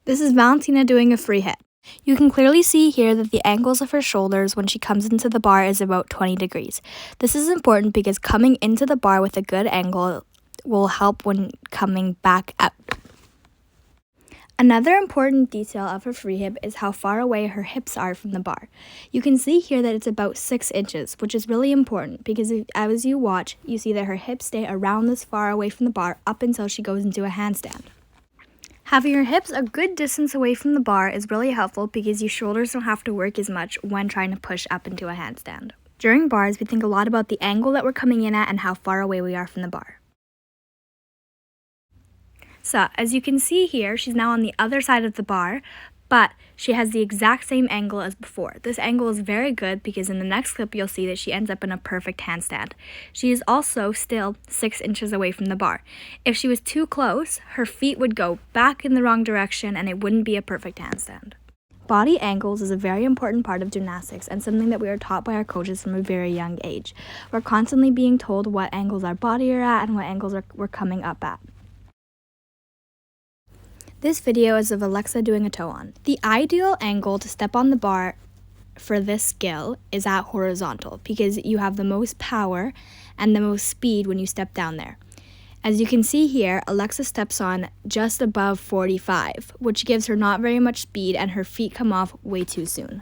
This is Valentina doing a free hip. You can clearly see here that the angles of her shoulders when she comes into the bar is about 20 degrees. This is important because coming into the bar with a good angle will help when coming back out. Another important detail of her free hip is how far away her hips are from the bar. You can see here that it's about 6 inches, which is really important because as you watch, you see that her hips stay around this far away from the bar up until she goes into a handstand. Having your hips a good distance away from the bar is really helpful because your shoulders don't have to work as much when trying to push up into a handstand. During bars, we think a lot about the angle that we're coming in at and how far away we are from the bar. So, as you can see here, she's now on the other side of the bar, but she has the exact same angle as before. This angle is very good because in the next clip you'll see that she ends up in a perfect handstand. She is also still 6 inches away from the bar. If she was too close, her feet would go back in the wrong direction and it wouldn't be a perfect handstand. Body angles is a very important part of gymnastics and something that we are taught by our coaches from a very young age. We're constantly being told what angles our body are at and what angles we're coming up at. This video is of Alexa doing a toe-on. The ideal angle to step on the bar for this skill is at horizontal because you have the most power and the most speed when you step down there. As you can see here, Alexa steps on just above 45, which gives her not very much speed and her feet come off way too soon.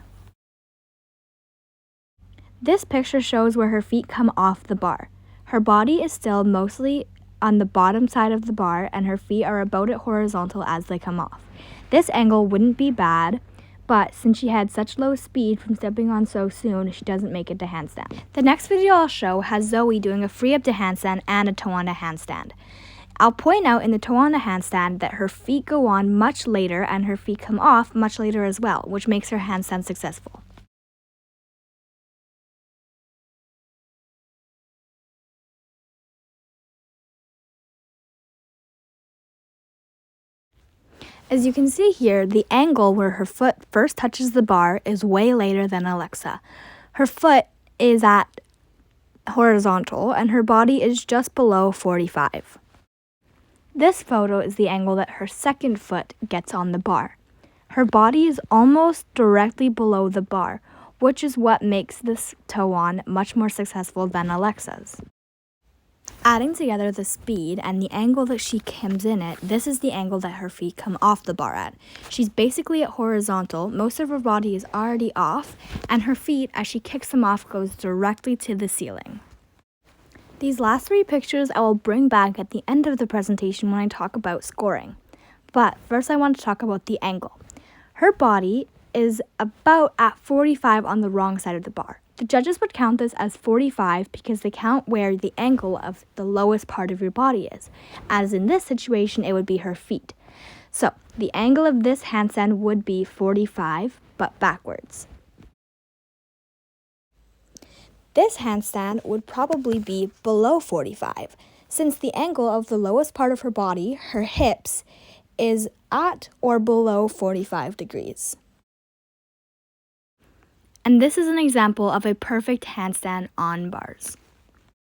This picture shows where her feet come off the bar. Her body is still mostly on the bottom side of the bar and her feet are about at horizontal as they come off. This angle wouldn't be bad, but since she had such low speed from stepping on so soon, she doesn't make it to handstand. The next video I'll show has Zoe doing a free up to handstand and a toe on to handstand. I'll point out in the toe on to handstand that her feet go on much later and her feet come off much later as well, which makes her handstand successful. As you can see here, the angle where her foot first touches the bar is way later than Alexa. Her foot is at horizontal and her body is just below 45. This photo is the angle that her second foot gets on the bar. Her body is almost directly below the bar, which is what makes this toe-on much more successful than Alexa's. Adding together the speed and the angle that she comes in at, this is the angle that her feet come off the bar at. She's basically at horizontal, most of her body is already off, and her feet, as she kicks them off, goes directly to the ceiling. These last 3 pictures I will bring back at the end of the presentation when I talk about scoring. But first I want to talk about the angle. Her body is about at 45 on the wrong side of the bar. The judges would count this as 45 because they count where the angle of the lowest part of your body is. As in this situation, it would be her feet. So the angle of this handstand would be 45, but backwards. This handstand would probably be below 45, since the angle of the lowest part of her body, her hips, is at or below 45 degrees. And this is an example of a perfect handstand on bars.